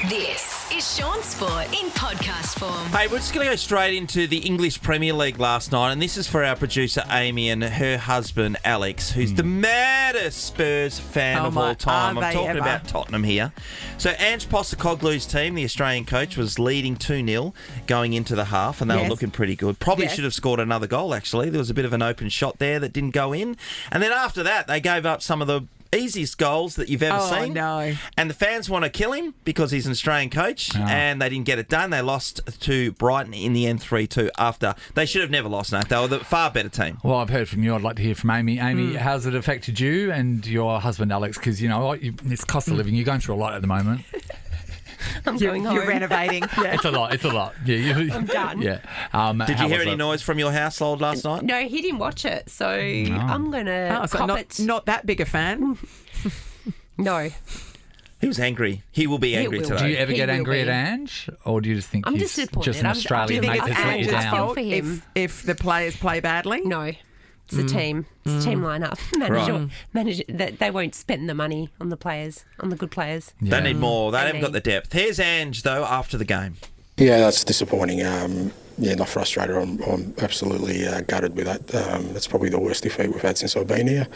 This is Shaun Sport in podcast form. Hey, we're just going to go straight into the English Premier League last night, and this is for our producer Amy and her husband Alex, who's the maddest Spurs fan of all time. I'm talking about Tottenham here. So Ange Postecoglou's team, the Australian coach, was leading 2-0 going into the half, and they were looking pretty good. Probably should have scored another goal, actually. There was a bit of an open shot there that didn't go in. And then after that, they gave up some of the easiest goals that you've ever seen. No. And the fans want to kill him because he's an Australian coach, and they didn't get it done. They lost to Brighton in the end 3-2 after. They should have never lost, Nate. They were the far better team. Well, I've heard from you. I'd like to hear from Amy. Amy, how's it affected you and your husband, Alex? Because, you know, it's cost of living. You're going through a lot at the moment. I'm going home. You're renovating. It's a lot. Yeah, I'm done. Yeah. Did you hear any noise from your household last night? No, he didn't watch it, so I'm going to cop it. Not that big a fan. No. He was angry. He will be angry today. Do you ever get angry at Ange? Or do you just think I'm he's disappointed. just an Australian mate that's let you down? For him. If the players play badly? No. It's a team. It's a team lineup. Manager, they won't spend the money on the players, on the good players. They need more. They haven't got the depth. Here's Ange, though, after the game. Yeah, that's disappointing. Not frustrated. I'm absolutely gutted with that. That's probably the worst defeat we've had since I've been here.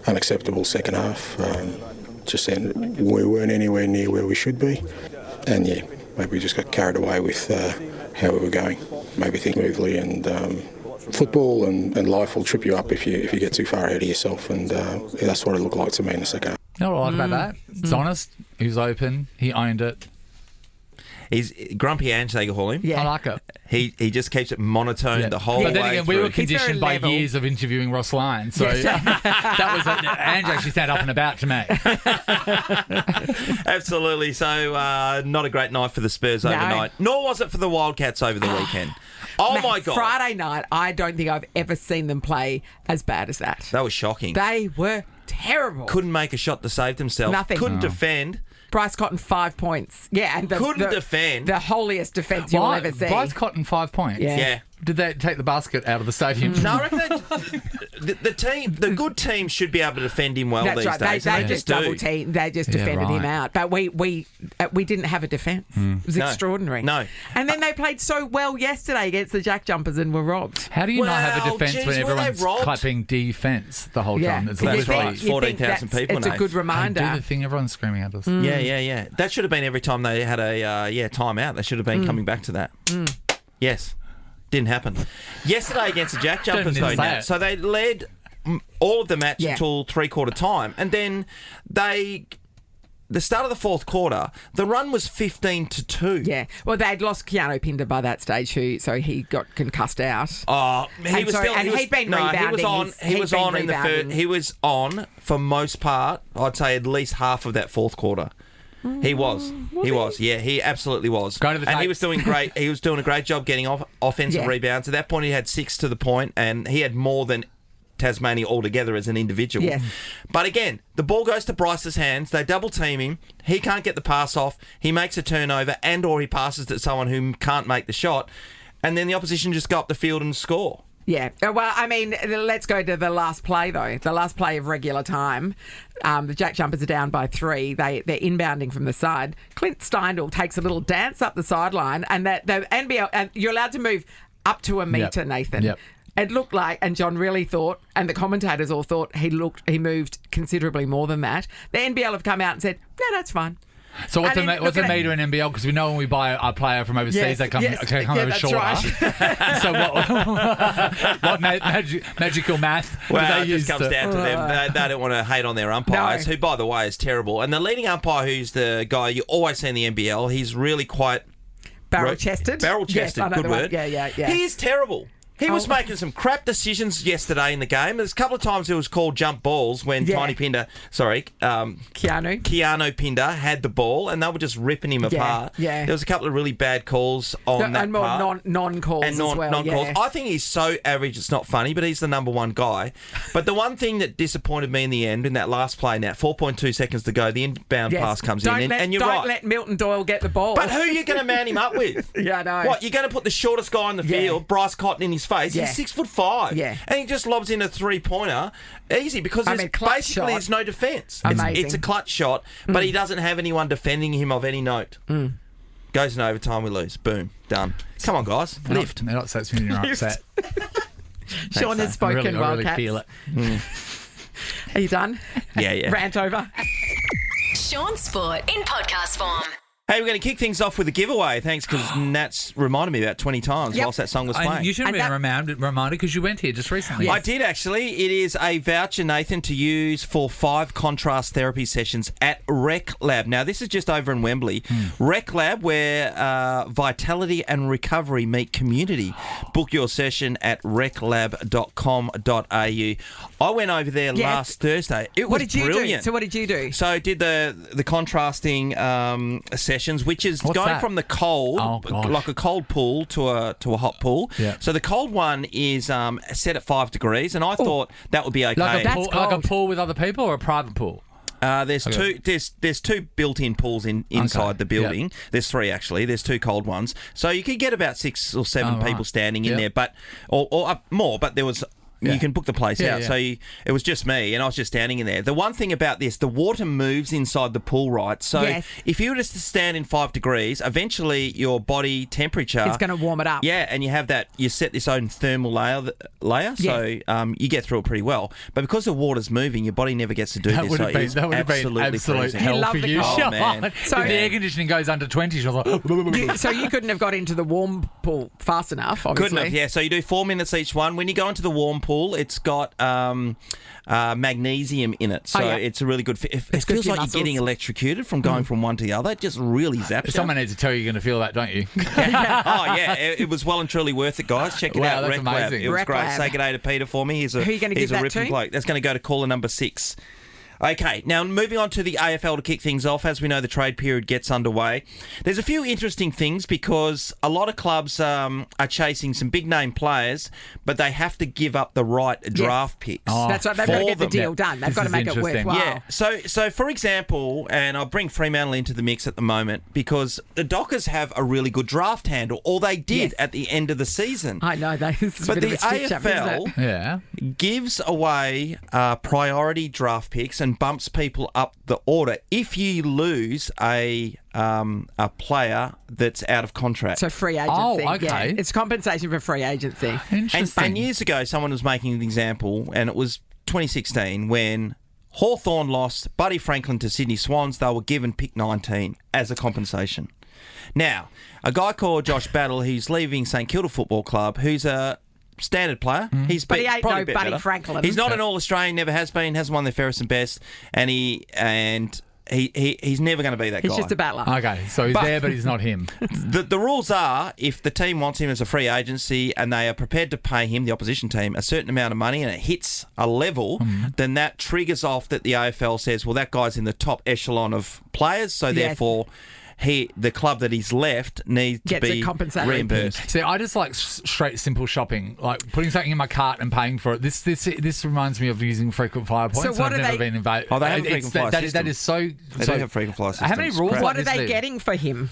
Unacceptable second half. Just saying we weren't anywhere near where we should be. And, maybe we just got carried away with how we were going. Maybe think smoothly, and football and life will trip you up if you get too far ahead of yourself. And that's what it looked like to me in the second half. You know what I like about that? It's honest. He was open. He owned it. He's Grumpy Ange, they call him. I like it. He just keeps it monotone the whole way. But then again, we through. were conditioned by years of interviewing Ross Lyon, so that was Ange actually stand up and about to me. Absolutely. So not a great night for the Spurs overnight, nor was it for the Wildcats over the weekend. Oh my God! Friday night, I don't think I've ever seen them play as bad as that. That was shocking. They were terrible. Couldn't make a shot to save themselves. Nothing. Couldn't defend. Bryce Cotton, 5 points. Yeah, and couldn't defend. The holiest defence you'll ever see. Bryce Cotton, 5 points. Yeah. Did they take the basket out of the stadium? No, I reckon the good team should be able to defend him well these days. They just double team. They just defended him out. But we didn't have a defence. It was extraordinary. No. And then they played so well yesterday against the Jack Jumpers and were robbed. How do you not have a defence when everyone's clapping defence the whole time? It's literally 14,000 people. It's a good reminder. Do the thing everyone's screaming at us. Yeah. That should have been every time they had a timeout. They should have been coming back to that. Yes. Didn't happen. Yesterday against the Jack Jumpers, though, Nat, so they led all of the match until three-quarter time, and then the start of the fourth quarter, the run was 15-2. Yeah. Well, they'd lost Keanu Pinder by that stage, so he got concussed out. He'd been rebounding. He was on for most part. I'd say at least half of that fourth quarter. He was. Yeah, he absolutely was. And he was doing great. He was doing a great job getting offensive rebounds. At that point, he had 6 to the point, and he had more than Tasmania altogether as an individual. Yes. But again, the ball goes to Bryce's hands. They double team him. He can't get the pass off. He makes a turnover, or he passes to someone who can't make the shot, and then the opposition just go up the field and score. Yeah. Well, I mean, let's go to the last play, though. The last play of regular time. The Jack Jumpers are down by 3. They're inbounding from the side. Clint Steindl takes a little dance up the sideline, and the NBL, and you're allowed to move up to a metre, Nathan. Yep. It looked like, and John really thought, and the commentators all thought he moved considerably more than that. The NBL have come out and said, no, that's fine. So what's a metre in NBL? Because we know when we buy a player from overseas, they come over shorter. Right. So what magical math? Well, it just comes down to them. They don't want to hate on their umpires, who, by the way, is terrible. And the leading umpire, who's the guy you always see in the NBL, he's really quite barrel-chested. Barrel-chested, good word. Yeah. He is terrible. He was making some crap decisions yesterday in the game. There's a couple of times it was called jump balls when Keanu Pinder had the ball, and they were just ripping him apart. Yeah. There was a couple of really bad calls on that and more part. non-calls as well. Non-calls. Yeah. I think he's so average it's not funny, but he's the number one guy. But the one thing that disappointed me in the end, in that last play now, 4.2 seconds to go, the inbound pass comes in, and you're right. Don't let Milton Doyle get the ball. But who are you going to man him up with? Yeah, I know. What, you're going to put the shortest guy on the field, Bryce Cotton, in his face. Yeah. He's 6'5". Yeah. And he just lobs in a 3-pointer easy because clutch shot. there's no defence. Amazing. It's a clutch shot, but he doesn't have anyone defending him of any note. Goes in overtime, we lose. Boom. Done. Come on, guys. Lift. They're not upset when you're upset. Sean has spoken, I really Wildcats. feel it. Are you done? Yeah. Rant over. Shaun Sport in podcast form. Hey, we're going to kick things off with a giveaway. Thanks, because Nat's reminded me about 20 times whilst that song was playing. And you should have been reminded because you went here just recently. Yes. I did, actually. It is a voucher, Nathan, to use for 5 contrast therapy sessions at Rec Lab. Now, this is just over in Wembley. Rec Lab, where vitality and recovery meet community. Book your session at reclab.com.au. I went over there last Thursday. It was brilliant. So what did you do? So I did the contrasting sessions, which is What's going that? from the cold, like a cold pool to a hot pool. Yeah. So the cold one is set at 5 degrees, and I thought that would be okay. Like That's a pool with other people or a private pool? There's two built-in pools inside the building. Yeah. There's 3 actually. There's 2 cold ones, so you could get about 6 or 7 people standing in there, but or more. But there was. Yeah. You can book the place out. Yeah. So it was just me, and I was just standing in there. The one thing about this, the water moves inside the pool, right? So if you were just to stand in 5 degrees, eventually your body temperature... It's going to warm it up. Yeah, and you have that... You set this own thermal layer, so you get through it pretty well. But because the water's moving, your body never gets to do this. That would have been absolute hell for you, Shaun. Man. So if the air conditioning goes under 20, she was like... So you couldn't have got into the warm pool fast enough, obviously. Couldn't have, yeah. So you do 4 minutes each one. When you go into the warm pool, it's got magnesium in it. So it's a really good... It feels like you're getting electrocuted from going from one to the other. It just really zaps you. Someone needs to tell you you're going to feel that, don't you? It was well and truly worth it, guys. Check it out. That's Rec Lab. amazing. It was Rec great. Lab. Say good day to Peter for me. He's a ripping bloke. That's going to go to caller number 6. Okay, now moving on to the AFL to kick things off. As we know, the trade period gets underway. There's a few interesting things because a lot of clubs are chasing some big-name players, but they have to give up the right draft picks. That's right. They've got to get the deal done. They've got to make it worthwhile. Yeah. So for example, and I'll bring Fremantle into the mix at the moment because the Dockers have a really good draft handle, or they did at the end of the season. I know. But the AFL gives away priority draft picks and bumps people up the order if you lose a player that's out of contract. So free agency. Oh, okay. Yeah. It's compensation for free agency. Interesting. And years ago, someone was making an example, and it was 2016 when Hawthorn lost Buddy Franklin to Sydney Swans. They were given pick 19 as a compensation. Now, a guy called Josh Battle, who's leaving St Kilda Football Club, who's a standard player. He's But he ain't probably no a bit Buddy better. Franklin. He's not an All-Australian, never has been, hasn't won the fairest and best, and he's never going to be that guy. He's just a battler. Okay, so he's there, but he's not him. The rules are, if the team wants him as a free agency and they are prepared to pay him, the opposition team, a certain amount of money and it hits a level, then that triggers off that the AFL says, well, that guy's in the top echelon of players, so therefore... the club that he's left needs to be reimbursed. See, I just like straight, simple shopping, like putting something in my cart and paying for it. This reminds me of using frequent flyer points. So what I've are never they? been involved. Oh, they have a frequent flyer system. That is so. They do have frequent flyer systems. How many rules? What are they getting for him?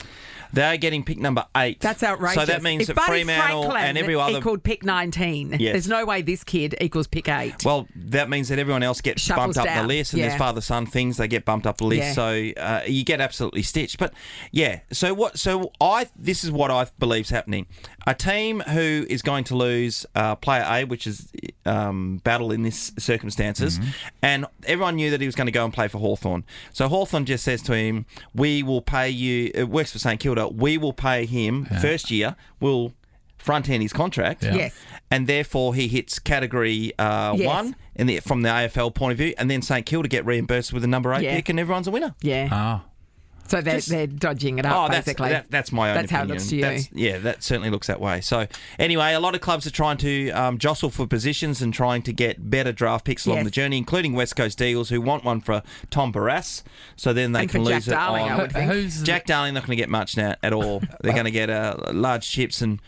They're getting pick number 8. That's outrageous. So that means if that Buddy Fremantle Franklin and every other equaled pick 19. Yes. There's no way this kid equals pick 8. Well, that means that everyone else gets Shuffles bumped up down. the list, and there's father-son things, they get bumped up the list. So you get absolutely stitched. But yeah, this is what I believe is happening. A team who is going to lose player A, which is Battle in this circumstances, and everyone knew that he was going to go and play for Hawthorn. So Hawthorn just says to him, we will pay you, it works for St Kilda, we will pay him first year, we'll front end his contract. Yes. And therefore he hits category 1 from the AFL point of view, and then St Kilda get reimbursed with a number 8 pick and everyone's a winner. Yeah. So they're dodging it up, basically. That's my own opinion. That's how it looks to you. That certainly looks that way. So anyway, a lot of clubs are trying to jostle for positions and trying to get better draft picks along the journey, including West Coast Eagles, who want one for Tom Barrass. So then they can lose Jack Darling, it on. I would think. Jack Darling not going to get much now at all. They're going to get large chips and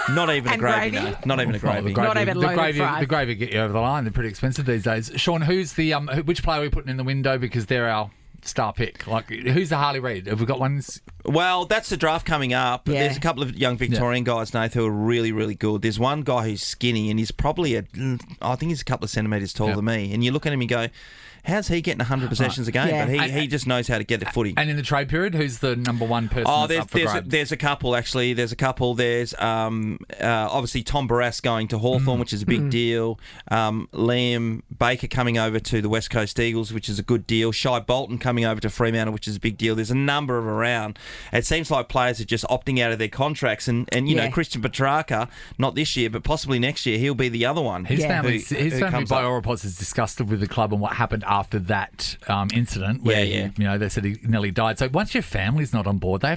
not even a gravy. No, not even a gravy. Not even loaded fries. The gravy get you over the line. They're pretty expensive these days. Shaun, who's the which player are we putting in the window because they're our star pick? Like, who's the Harley Reid? Have we got one? Well, that's the draft coming up. Yeah. There's a couple of young Victorian guys, Nath, who are really, really good. There's one guy who's skinny, and he's probably I think he's a couple of centimetres taller than me. And you look at him and go, how's he getting 100 possessions a game? Yeah. But he just knows how to get the footy. And in the trade period, who's the number one person that's up for grabs? There's a couple, actually. There's a couple. There's obviously Tom Barrass going to Hawthorn, which is a big deal. Liam Baker coming over to the West Coast Eagles, which is a good deal. Shai Bolton coming over to Fremantle, which is a big deal. There's a number of around. It seems like players are just opting out of their contracts. And you know, Christian Petrarca, not this year, but possibly next year, he'll be the other one. His family, comes by up. all reports, is disgusted with the club and what happened after that incident where you know, they said he nearly died. So once your family's not on board, they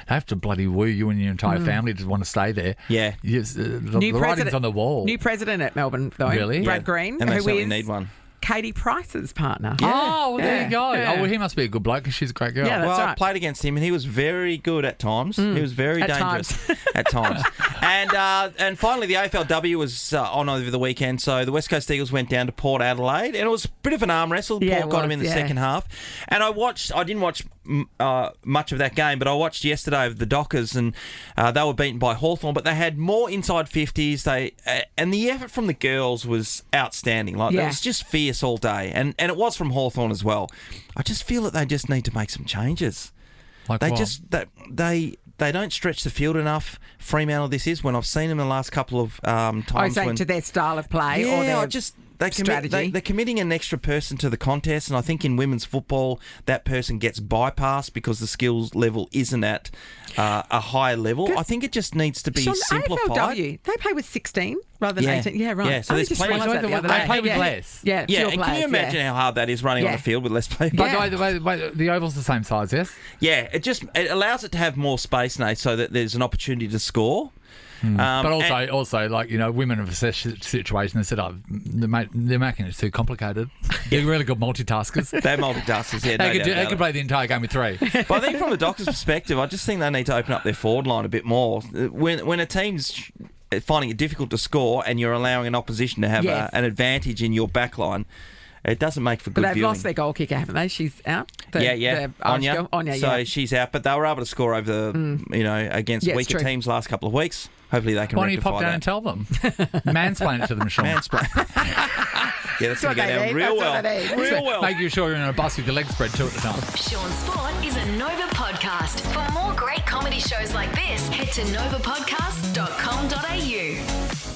have to bloody woo you and your entire family to want to stay there. Yeah. The writing's on the wall. New president at Melbourne, though. Really? Brad Green, And they who certainly is need one. Katie Price's partner. Oh, well, there you go. Yeah. Oh, well, he must be a good bloke because she's a great girl. Yeah, that's I right. played against him, and he was very good at times. He was very At dangerous times. at times. And finally, the AFLW was on over the weekend. So the West Coast Eagles went down to Port Adelaide, and it was a bit of an arm wrestle. Yeah, Port got him in the second half. And I didn't watch much of that game, but I watched yesterday of the Dockers, and they were beaten by Hawthorn, but they had more inside 50s. And the effort from the girls was outstanding. Like, it was just fierce all day. And it was from Hawthorn as well. I just feel that they just need to make some changes. Like They what? just they don't stretch the field enough. Fremantle, this is when I've seen them in the last couple of times. saying to their style of play Yeah, or their I just strategy. they're committing an extra person to the contest, and I think in women's football that person gets bypassed because the skills level isn't at a high level. I think it just needs to be Shaun, simplified. AFLW, they play with 16 rather than 18. Yeah, right. Yeah, so there's plenty realised that the other They day. play with less. Yeah, Yeah, fewer and can players, you imagine how hard that is running on Yeah. the field with less players? By the way, the oval's the same size, yes? Yeah, it allows it to have more space, Nate, so that there's an opportunity to score. But also, like, you know, women of a situation, they said, they're making it too complicated. They're really good multitaskers. They're multitaskers, yeah. They could play the entire game with three. But I think from the Dockers' perspective, I just think they need to open up their forward line a bit more. When a team's finding it difficult to score and you're allowing an opposition to have an advantage in your back line, it doesn't make for good But they've viewing. lost their goal kicker, haven't they? She's out. Anya. Anya, So she's out, but they were able to score over against Yeah, it's weaker true. teams last couple of weeks. Hopefully they can Why don't you rectify pop down that. and tell them? Mansplain it to them, Shaun. Mansplain. Yeah, that's going to go what they down need, real that's well. what they need. Real well. Make sure you're in a bus with your legs spread too at the time. Shaun Sport is a Nova podcast. For more great comedy shows like this, head to novapodcast.com.au.